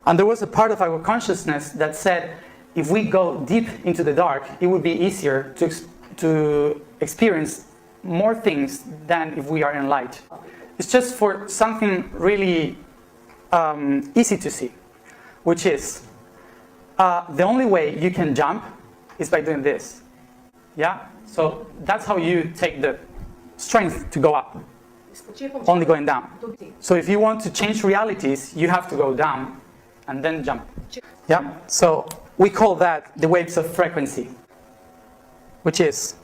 And there was a part of our consciousness that said, if we go deep into the dark, it would be easier to experience more things than if we are in light. It's just for something really easy to see, which is the only way you can jump is by doing this. Yeah? So that's how you take the strength to go up, only going down. So if you want to change realities, you have to go down and then jump. Yeah? So we call that the waves of frequency, which is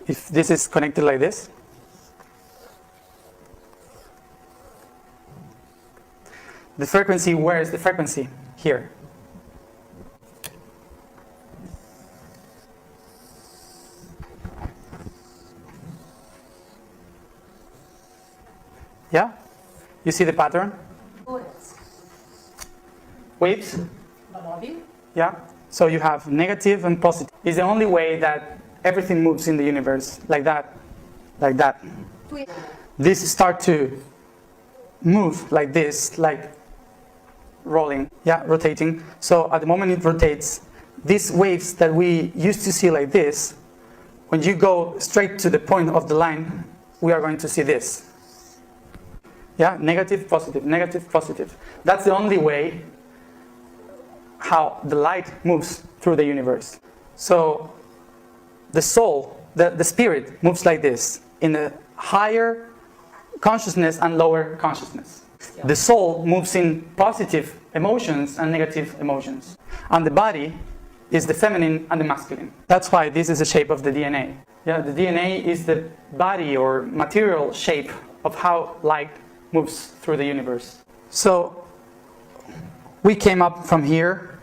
if this is connected like this, the frequency, where is the frequency? Here. Yeah? You see the pattern? Waves? Yeah? So you have negative and positive. It's the only way that everything moves in the universe, like that, like that. These start to move like this, like rolling, yeah, rotating. So at the moment it rotates, these waves that we used to see like this, when you go straight to the point of the line, we are going to see this. Yeah, negative, positive, negative, positive. That's the only way how the light moves through the universe. So the soul, the spirit moves like this, in a higher consciousness and lower consciousness. The soul moves in positive emotions and negative emotions. And the body is the feminine and the masculine. That's why this is the shape of the DNA. Yeah, the DNA is the body or material shape of how light moves through the universe. So we came up from here,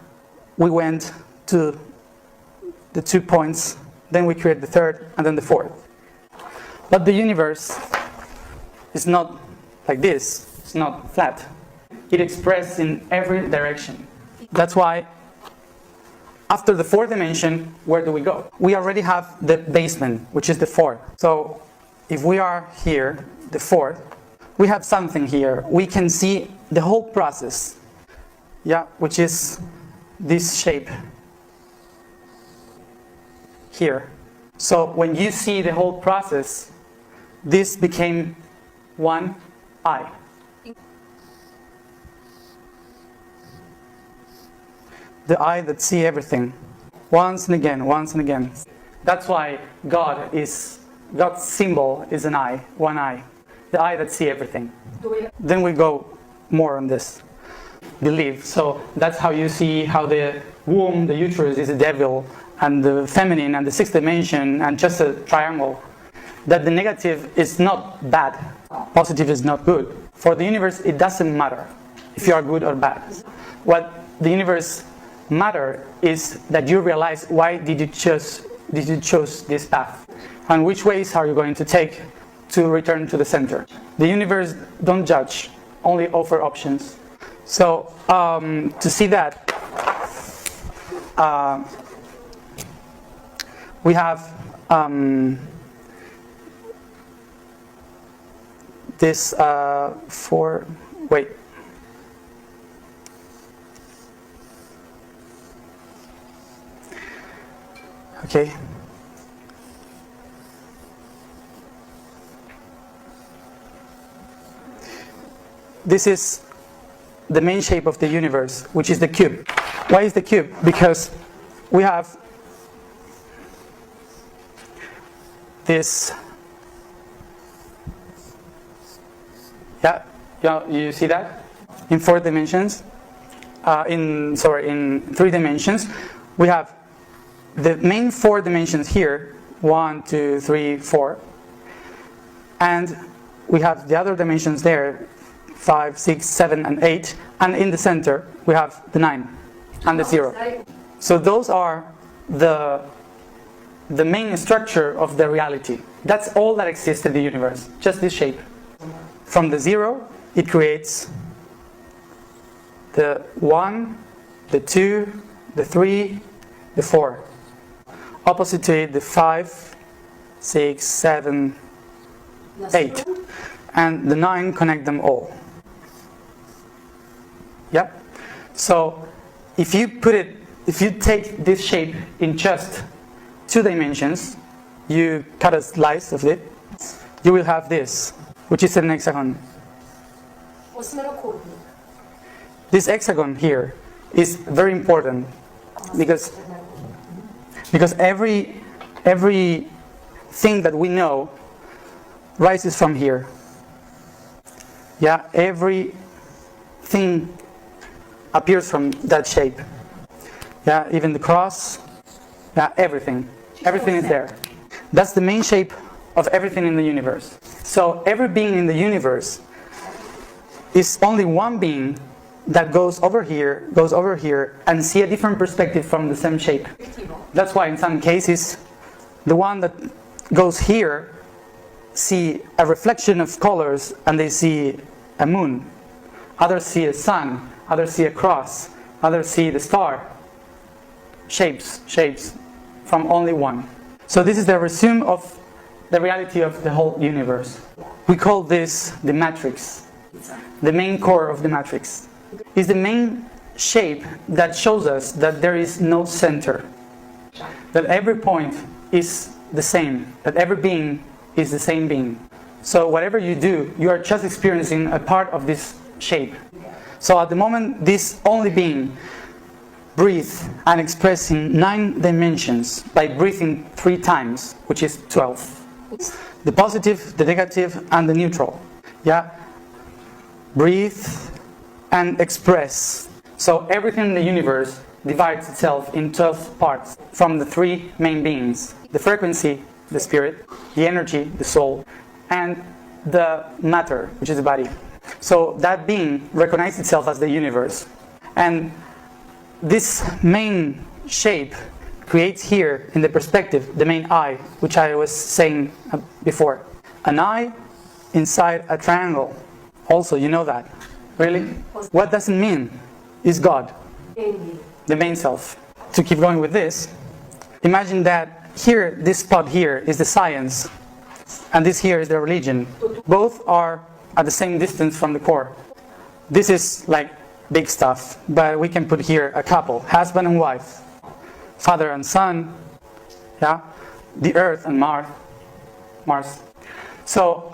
we went to the 2 points, then we create the third and then the fourth. But the universe is not like this, it's not flat. It expresses in every direction. That's why after the fourth dimension, where do we go? We already have the basement, which is the fourth. So if we are here, the fourth, we have something here. We can see the whole process, yeah, which is this shape here. So when you see the whole process, this became one eye. The eye that sees everything, once and again, once and again. That's why God's symbol is an eye, one eye. The eye that sees everything. Then we go more on this. Belief. So that's how you see how the womb, the uterus is a devil, and the feminine and the sixth dimension and just a triangle. That the negative is not bad, positive is not good. For the universe, it doesn't matter if you are good or bad. What the universe matter is that you realize why did you choose this path, and which ways are you going to take to return to the center. The universe don't judge, only offer options. So to see that, we have this okay. This is the main shape of the universe, which is the cube. Why is the cube? Because we have this. Yeah, you see that? In 4 dimensions. In 3 dimensions, we have the main 4 dimensions here. 1, 2, 3, 4. And we have the other dimensions there. 5, 6, 7, and 8, and in the center we have the 9 and the 0. So those are the main structure of the reality. That's all that exists in the universe, just this shape. From the 0, it creates the 1, the 2, the 3, the 4. opposite to it the 5, 6, 7, 8, and the 9 connect them all. Yeah? So if you take this shape in just 2 dimensions, you cut a slice of it, you will have this, which is an hexagon. This hexagon here is very important because every thing that we know rises from here. Yeah, everything appears from that shape. Yeah, even the cross. Yeah, everything is there. That's the main shape of everything in the universe. So every being in the universe is only one being that goes over here, and see a different perspective from the same shape. That's why in some cases, the one that goes here see a reflection of colors and they see a moon. Others see a sun, others see a cross, others see the star. Shapes from only one. So this is the resume of the reality of the whole universe. We call this the matrix. The main core of the matrix is the main shape that shows us that there is no center. That every point is the same. That every being is the same being. So whatever you do, you are just experiencing a part of this shape. So at the moment, this only being breathes and expresses in 9 dimensions by breathing 3 times, which is 12. The positive, the negative, and the neutral. Yeah? Breathe and express. So everything in the universe divides itself in 12 parts from the 3 main beings. The frequency, the spirit, the energy, the soul, and the matter, which is the body. So that being recognizes itself as the universe. And this main shape creates here in the perspective the main eye, which I was saying before. An eye inside a triangle. Also, you know that. Really? What does it mean? Is God. The main self. To keep going with this, imagine that here, this spot here is the science, and this here is the religion. Both are at the same distance from the core. This is like big stuff, but we can put here a couple, husband and wife, father and son, yeah, the earth and Mars. So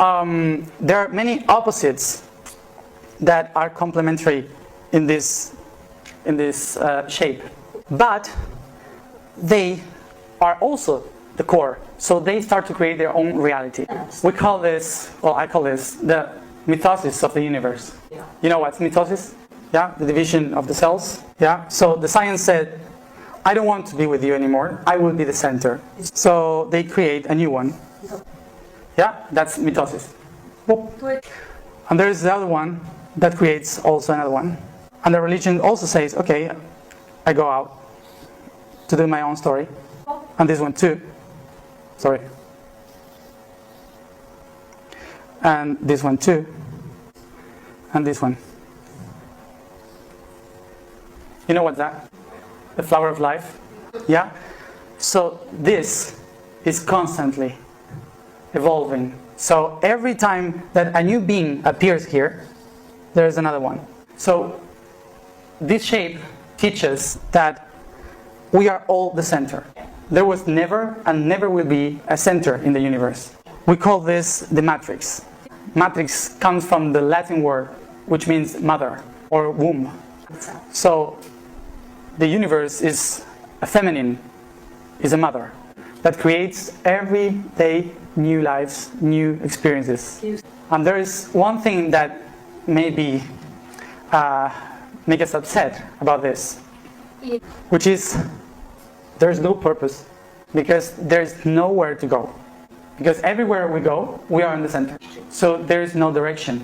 there are many opposites that are complementary in this shape, but they are also the core. So they start to create their own reality. We call this, well, I call this the mitosis of the universe. You know what's mitosis? Yeah, the division of the cells. Yeah. So the science said, I don't want to be with you anymore. I will be the center. So they create a new one. Yeah, that's mitosis. And there's the other one that creates also another one. And the religion also says, okay, I go out to do my own story. And this one too. Sorry. And this one too. And this one. You know what's that? The flower of life? Yeah? So this is constantly evolving. So every time that a new being appears here, there is another one. So this shape teaches that we are all the center. There was never and never will be a center in the universe. We call this the matrix. Matrix comes from the Latin word which means mother or womb. So the universe is a feminine, is a mother that creates every day new lives, new experiences. And there is one thing that maybe make us upset about this, which is there's no purpose, because there's nowhere to go. Because everywhere we go, we are in the center. So there is no direction.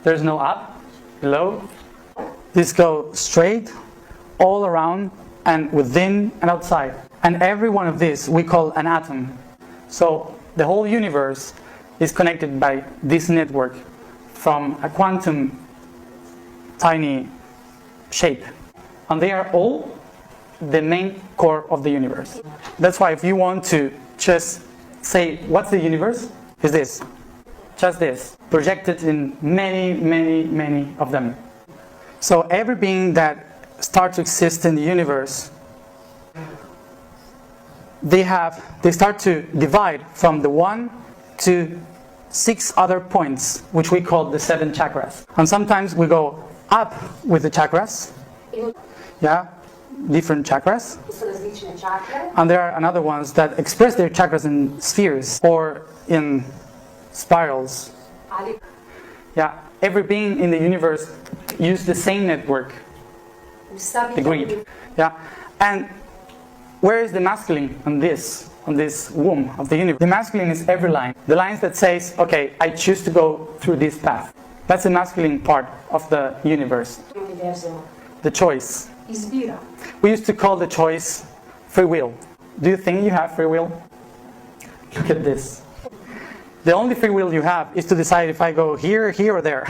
There's no up, below. This goes straight, all around, and within and outside. And every one of these we call an atom. So the whole universe is connected by this network from a quantum tiny shape. And they are all the main core of the universe. That's why if you want to just say, what's the universe? Is this. Just this. Projected in many, many, many of them. So every being that starts to exist in the universe, they start to divide from the 1 to 6 other points, which we call the 7 chakras. And sometimes we go up with the chakras. Yeah, different chakras. And there are another ones that express their chakras in spheres or in spirals. Yeah, every being in the universe uses the same network. Agreed. Yeah, and where is the masculine on this womb of the universe? The masculine is every line. The lines that says, okay, I choose to go through this path. That's the masculine part of the universe. The choice. We used to call the choice free will. Do you think you have free will? Look at this. The only free will you have is to decide if I go here, here, or there.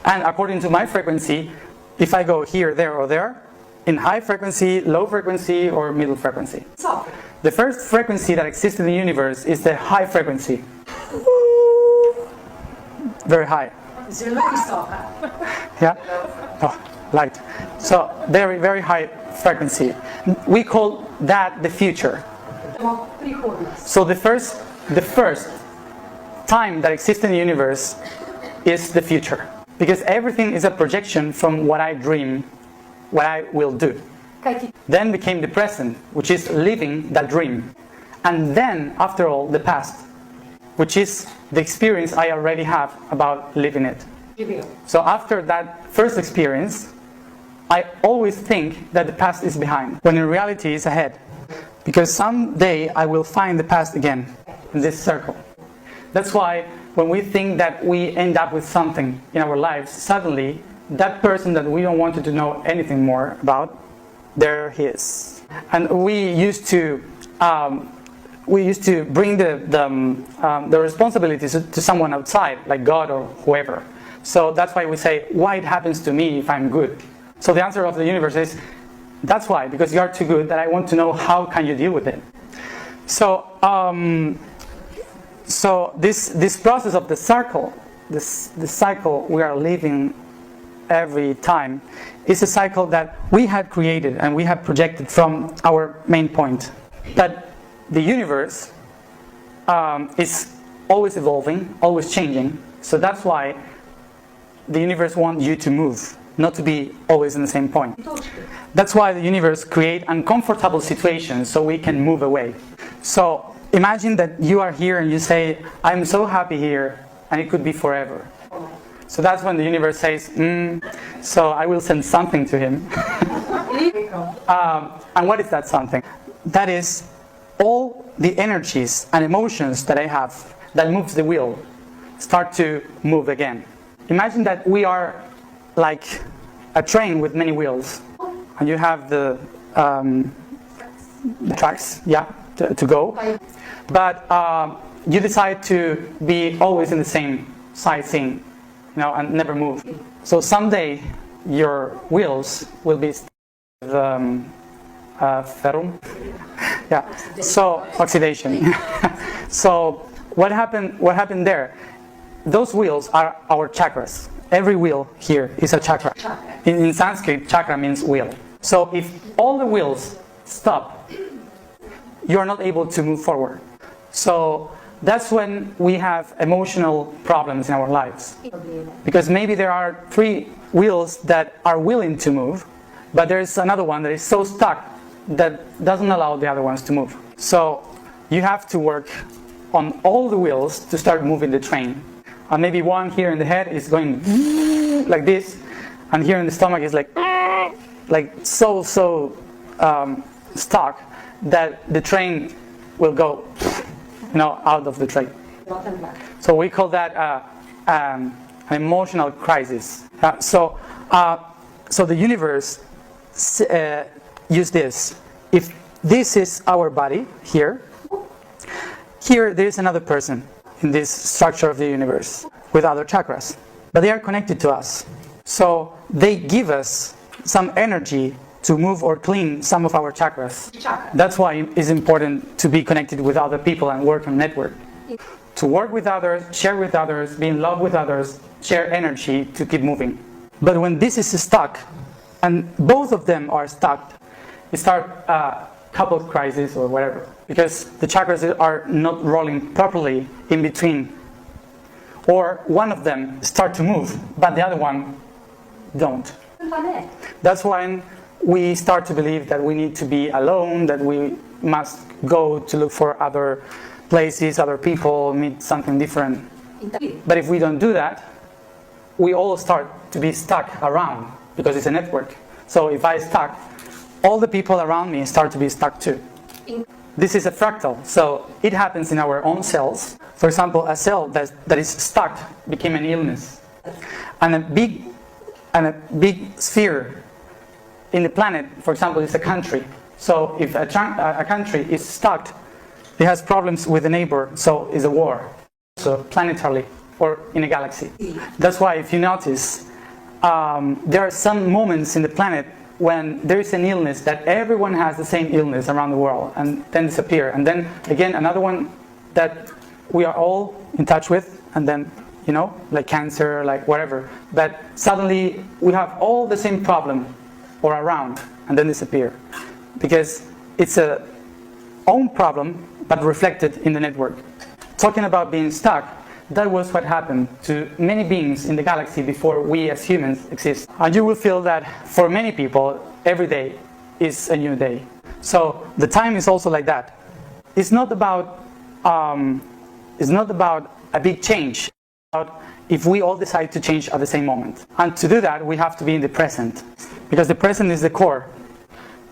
And according to my frequency, if I go here, there, or there, in high frequency, low frequency, or middle frequency. The first frequency that exists in the universe is the high frequency. Very high. Yeah? Oh, light. So, very, very high frequency. We call that the future. So the first time that exists in the universe is the future. Because everything is a projection from what I dream, what I will do. Then became the present, which is living that dream. And then, after all, the past, which is the experience I already have about living it. So after that first experience, I always think that the past is behind, when in reality it's ahead. Because someday I will find the past again, in this circle. That's why when we think that we end up with something in our lives, suddenly that person that we don't want to know anything more about, there he is. And we used to bring the responsibilities to someone outside, like God or whoever. So that's why we say, why it happens to me if I'm good? So the answer of the universe is, that's why, because you are too good, that I want to know how can you deal with it. So this process of the circle, the cycle we are living every time, is a cycle that we had created and we have projected from our main point. That the universe is always evolving, always changing. So that's why the universe wants you to move, not to be always in the same point. That's why the universe creates uncomfortable situations so we can move away. So imagine that you are here and you say, I'm so happy here, and it could be forever. So that's when the universe says, so I will send something to him. And what is that something? That is all the energies and emotions that I have that moves the wheel start to move again. Imagine that we are like a train with many wheels, and you have the tracks, to go. But you decide to be always in the same sightseeing, and never move. So someday your wheels will be ferrum. So oxidation. So what happened there? Those wheels are our chakras. Every wheel here is a chakra. In Sanskrit, chakra means wheel. So if all the wheels stop, you are not able to move forward. So that's when we have emotional problems in our lives. Because maybe there are 3 wheels that are willing to move, but there's another one that is so stuck that doesn't allow the other ones to move. So you have to work on all the wheels to start moving the train. And maybe one here in the head is going like this, and here in the stomach is like so stuck that the train will go out of the train. So we call that an emotional crisis. So the universe use this. If this is our body here there is another person in this structure of the universe with other chakras, but they are connected to us. So they give us some energy to move or clean some of our chakras. That's why it's important to be connected with other people and work on network. To work with others, share with others, be in love with others, share energy to keep moving. But when this is stuck, and both of them are stuck, it starts a couple crisis or whatever, because the chakras are not rolling properly in between. Or one of them start to move, but the other one don't. That's when we start to believe that we need to be alone, that we must go to look for other places, other people, meet something different. But if we don't do that, we all start to be stuck around, because it's a network. So if I stuck, all the people around me start to be stuck too. This is a fractal, so it happens in our own cells. For example, a cell that is stuck became an illness. And a big sphere in the planet, for example, is a country. So if a country is stuck, it has problems with a neighbor, so it's a war. So planetarily, or in a galaxy. That's why if you notice, there are some moments in the planet when there is an illness that everyone has the same illness around the world and then disappear. And then again another one that we are all in touch with, and then, you know, like cancer, like whatever. But suddenly we have all the same problem or around and then disappear. Because it's a own problem but reflected in the network. Talking about being stuck, that was what happened to many beings in the galaxy before we as humans exist. And you will feel that for many people, every day is a new day. So the time is also like that. It's not about a big change. It's about if we all decide to change at the same moment. And to do that, we have to be in the present, because the present is the core.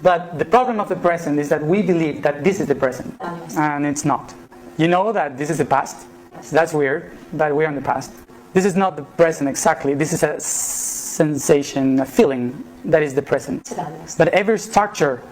But the problem of the present is that we believe that this is the present, and it's not. You know that this is the past. That's weird, but we're in the past. This is not the present exactly. This is a sensation, a feeling that is the present. But every structure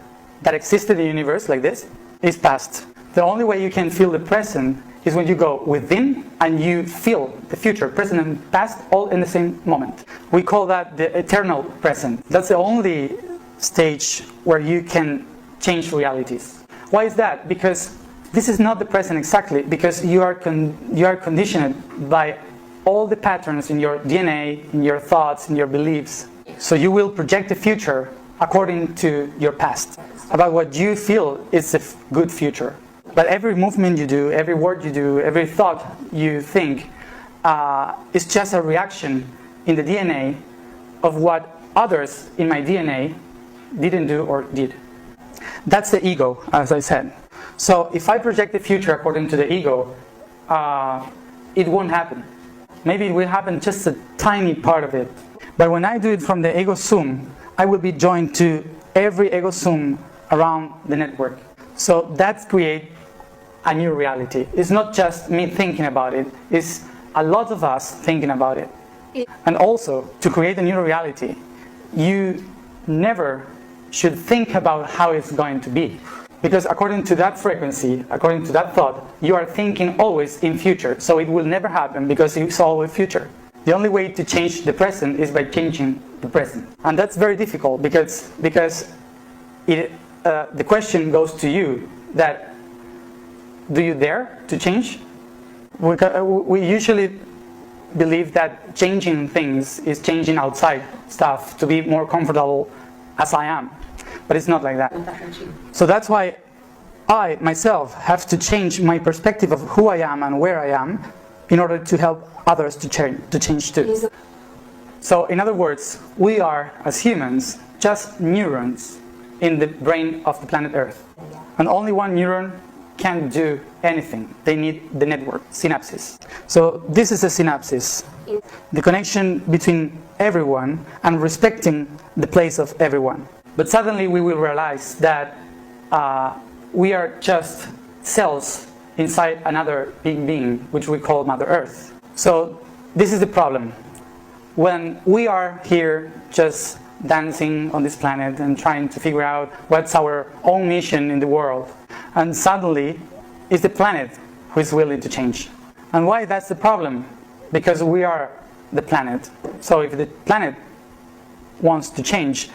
that existed in the universe like this is past. The only way you can feel the present is when you go within and you feel the future, present and past, all in the same moment. We call that the eternal present. That's the only stage where you can change realities. Why is that? Because this is not the present exactly, because you are conditioned by all the patterns in your DNA, in your thoughts, in your beliefs. So you will project the future according to your past, about what you feel is a good future. But every movement you do, every word you do, every thought you think is just a reaction in the DNA of what others in my DNA didn't do or did. That's the ego, as I said. So if I project the future according to the ego, it won't happen. Maybe it will happen just a tiny part of it. But when I do it from the ego zoom, I will be joined to every ego zoom around the network. So that creates a new reality. It's not just me thinking about it, it's a lot of us thinking about it. And also, to create a new reality, you never should think about how it's going to be. Because according to that frequency, according to that thought, you are thinking always in future. So it will never happen because it's always future. The only way to change the present is by changing the present. And that's very difficult because the question goes to you that, do you dare to change? We usually believe that changing things is changing outside stuff to be more comfortable as I am. But it's not like that. So that's why I, myself, have to change my perspective of who I am and where I am in order to help others to change too. So in other words, we are, as humans, just neurons in the brain of the planet Earth. And only one neuron can do anything. They need the network, synapses. So this is a synapsis, the connection between everyone and respecting the place of everyone. But suddenly we will realize that we are just cells inside another big being, which we call Mother Earth. So this is the problem. When we are here just dancing on this planet and trying to figure out what's our own mission in the world, and suddenly it's the planet who is willing to change. And why that's the problem? Because we are the planet. So if the planet wants to change,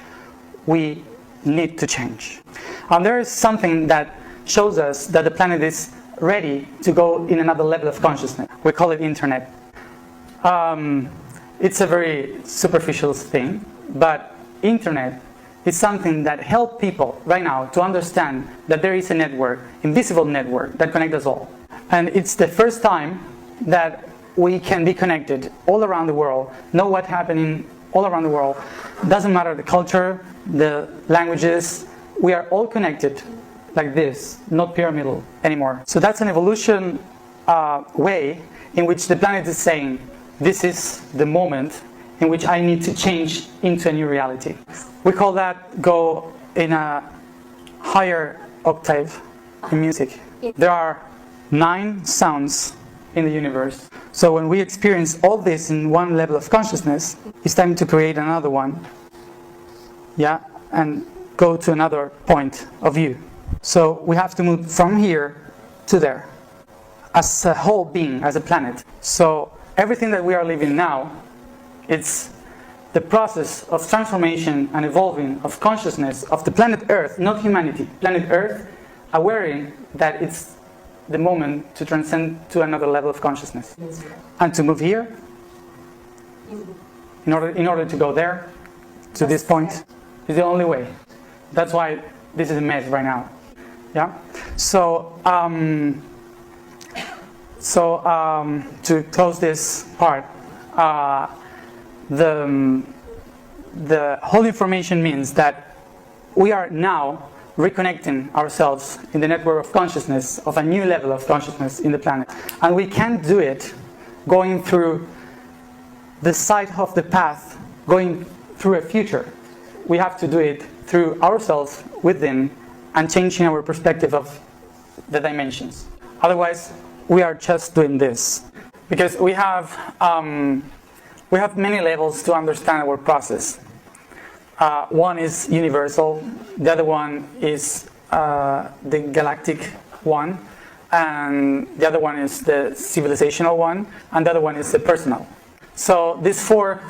we need to change. And there is something that shows us that the planet is ready to go in another level of consciousness. We call it internet. It's a very superficial thing, but internet is something that helps people right now to understand that there is a network, invisible network, that connects us all. And it's the first time that we can be connected all around the world, know what's happening all around the world. Doesn't matter the culture, the languages, we are all connected like this, not pyramidal anymore. So that's an evolution way in which the planet is saying, this is the moment in which I need to change into a new reality. We call that go in a higher octave in music. There are 9 sounds in the universe. So when we experience all this in one level of consciousness, it's time to create another one. Yeah, and go to another point of view. So we have to move from here to there as a whole being, as a planet. So everything that we are living now, it's the process of transformation and evolving of consciousness of the planet Earth, not humanity. Planet Earth, aware that it's the moment to transcend to another level of consciousness. And to move here, in order to go there, to this point, is the only way. That's why this is a mess right now. Yeah. So to close this part, the whole information means that we are now reconnecting ourselves in the network of consciousness, of a new level of consciousness in the planet. And we can't do it going through the side of the path, going through a future. We have to do it through ourselves within and changing our perspective of the dimensions. Otherwise, we are just doing this. Because we have many levels to understand our process. One is universal, the other one is the galactic one, and the other one is the civilizational one, and the other one is the personal. So these 4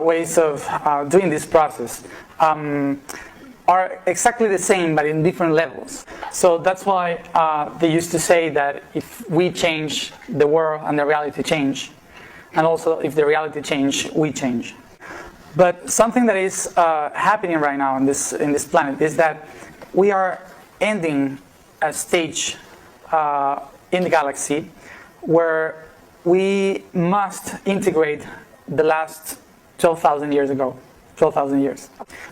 ways of doing this process are exactly the same, but in different levels. So that's why they used to say that if we change, the world and the reality change, and also if the reality change, we change. But something that is happening right now in this planet is that we are ending a stage in the galaxy where we must integrate the last 12,000 years ago. 12,000 years.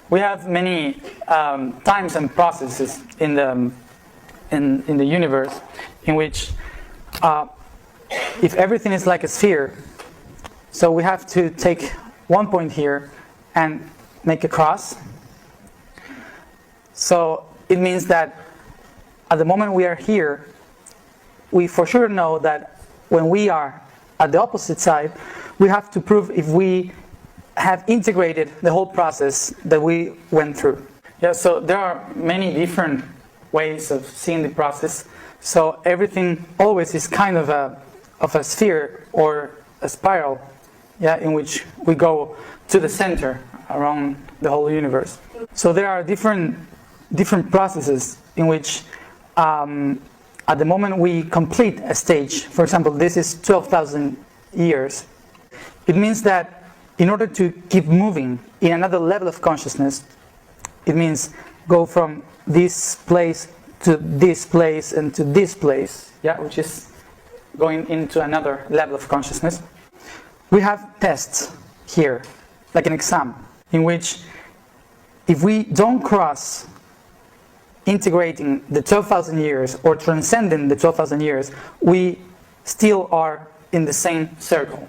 We have many times and processes in the universe in which if everything is like a sphere, so we have to take one point here and make a cross. So it means that at the moment we are here, we for sure know that when we are at the opposite side, we have to prove if we have integrated the whole process that we went through. Yeah, so there are many different ways of seeing the process. So everything always is kind of a sphere or a spiral, yeah, in which we go to the center around the whole universe. So there are different processes in which at the moment we complete a stage. For example, this is 12,000 years. It means that in order to keep moving in another level of consciousness, it means go from this place to this place and to this place, yeah, which is going into another level of consciousness. We have tests here, like an exam, in which if we don't cross integrating the 12,000 years or transcending the 12,000 years, we still are in the same circle.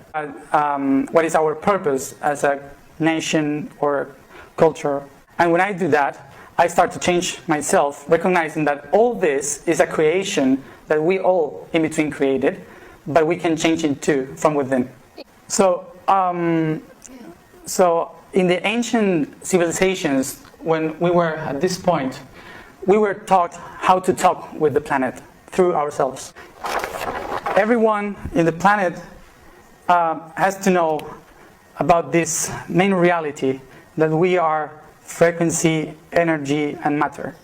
What is our purpose as a nation or culture? And when I do that, I start to change myself, recognizing that all this is a creation that we all in between created, but we can change it too from within. So in the ancient civilizations, when we were at this point, we were taught how to talk with the planet through ourselves. Everyone in the planet has to know about this main reality that we are frequency, energy, and matter.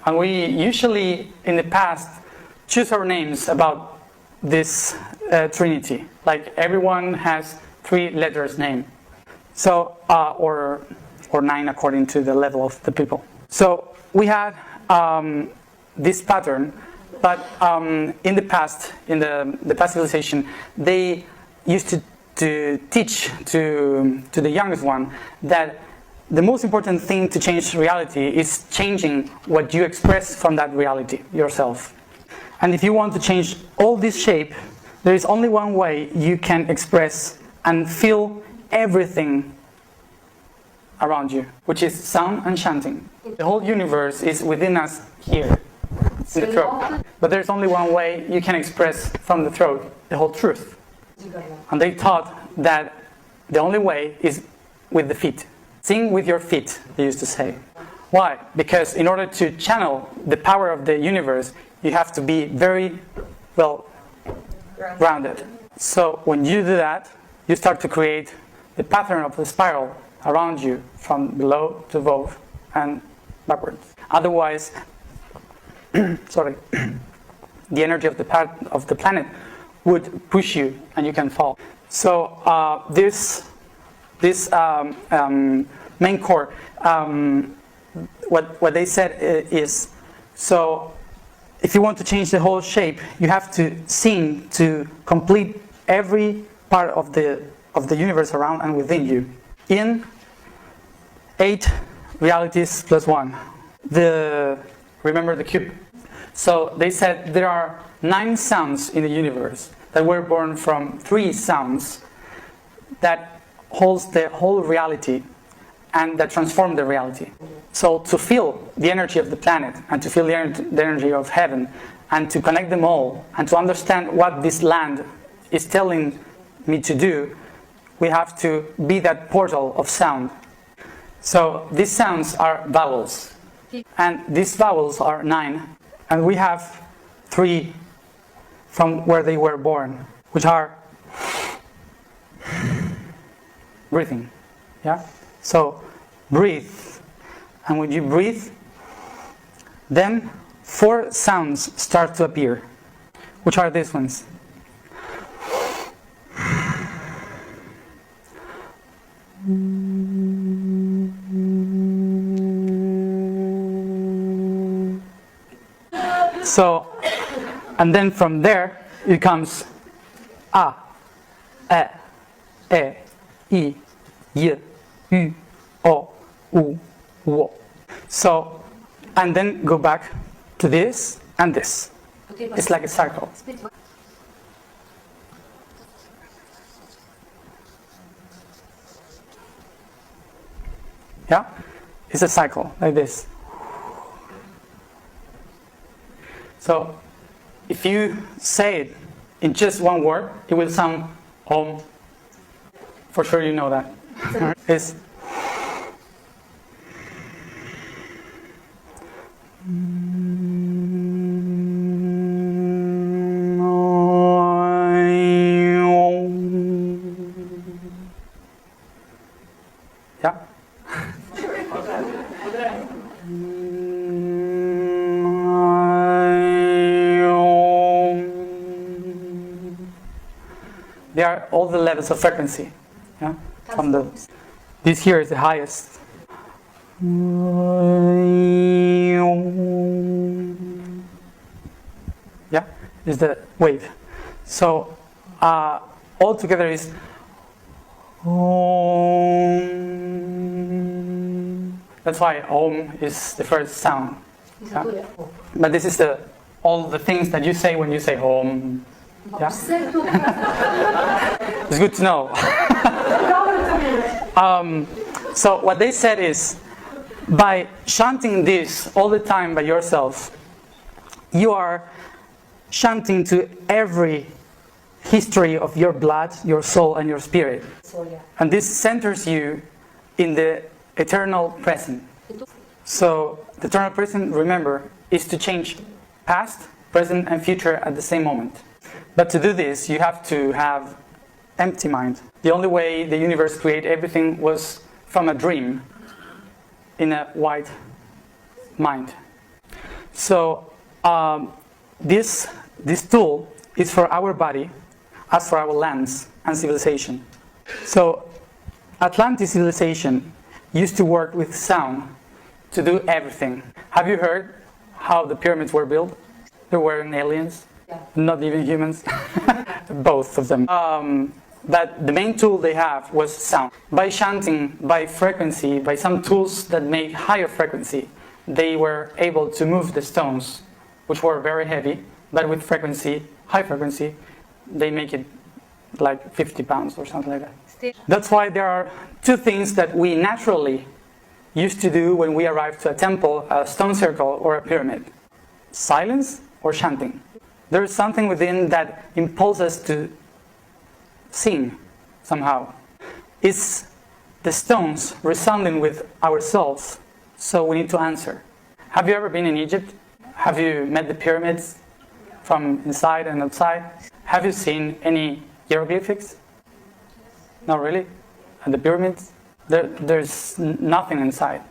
And we usually, in the past, choose our names about this trinity. Like everyone has 3 letters name. So, or 9 according to the level of the people. So we had this pattern, but in the past, in the past civilization, they used to teach to the youngest one that the most important thing to change reality is changing what you express from that reality yourself. And if you want to change all this shape, there is only one way you can express and feel everything around you, which is sound and chanting. The whole universe is within us here, in the throat. But there's only one way you can express from the throat the whole truth. And they taught that the only way is with the feet. Sing with your feet, they used to say. Why? Because in order to channel the power of the universe, you have to be very well grounded. So when you do that, you start to create the pattern of the spiral around you from below to above and backwards. Otherwise, sorry, the energy of the planet would push you and you can fall. So this main core, what they said is, so if you want to change the whole shape, you have to sing to complete every part of the universe around and within you in 8 realities plus 1. Remember the cube. So they said there are 9 sounds in the universe that were born from 3 sounds that holds the whole reality and that transform the reality. So to feel the energy of the planet and to feel the energy of heaven and to connect them all and to understand what this land is telling me to do, we have to be that portal of sound. So these sounds are vowels, and these vowels are 9, and we have 3 from where they were born, which are breathing. Yeah? So breathe, and when you breathe, then 4 sounds start to appear, which are these ones. So, and then from there it comes a, e, i, y, u, o, u, wo. So, and then go back to this and this. It's like a circle. Yeah? It's a cycle like this. So, if you say it in just one word, it will sound Om. For sure you know that. It's yeah. They are all the levels of frequency. Yeah? From this here is the highest. Yeah, is the wave. So all together is Om. That's why Om is the first sound. Yeah? But this is all the things that you say when you say Om. Yeah? It's good to know. So what they said is, by chanting this all the time by yourself, you are chanting to every history of your blood, your soul, and your spirit. And this centers you in the eternal present. So the eternal present, remember, is to change past, present, and future at the same moment. But to do this, you have to have empty mind. The only way the universe created everything was from a dream. in a white mind. So this tool is for our body as for our lands and civilization. So Atlantis civilization used to work with sound to do everything. Have you heard how the pyramids were built? There weren't aliens, not even humans, both of them. That the main tool they have was sound. By chanting, by frequency, by some tools that make higher frequency, they were able to move the stones, which were very heavy, but with frequency, high frequency, they make it like 50 pounds or something like that. That's why there are two things that we naturally used to do when we arrive to a temple, a stone circle, or a pyramid. Silence or chanting. There is something within that impulses us to sing somehow. It's the stones resounding with ourselves, so we need to answer. Have you ever been in Egypt? Have you met the pyramids from inside and outside? Have you seen any hieroglyphics? Not really? And the pyramids? There's nothing inside.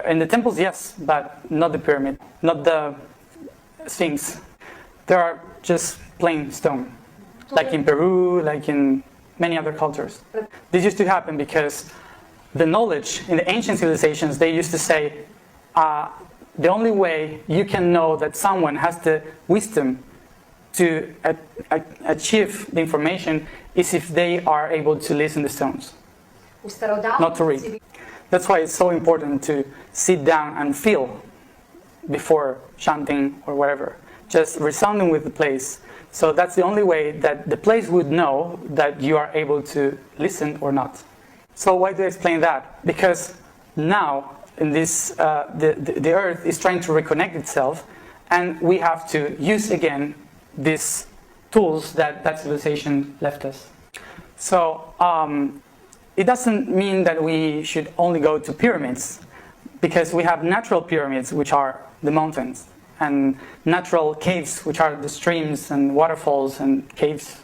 In the temples, yes, but not the pyramid, not the Sphinx. There are just plain stone, like in Peru, like in many other cultures. This used to happen because the knowledge in the ancient civilizations, they used to say, the only way you can know that someone has the wisdom to achieve the information is if they are able to listen to stones, not to read. That's why it's so important to sit down and feel before chanting or whatever, just resounding with the place. So that's the only way that the place would know that you are able to listen or not. So why do I explain that? Because now in this, the earth is trying to reconnect itself, and we have to use again these tools that civilization left us. So it doesn't mean that we should only go to pyramids, because we have natural pyramids, which are the mountains, and natural caves, which are the streams and waterfalls and caves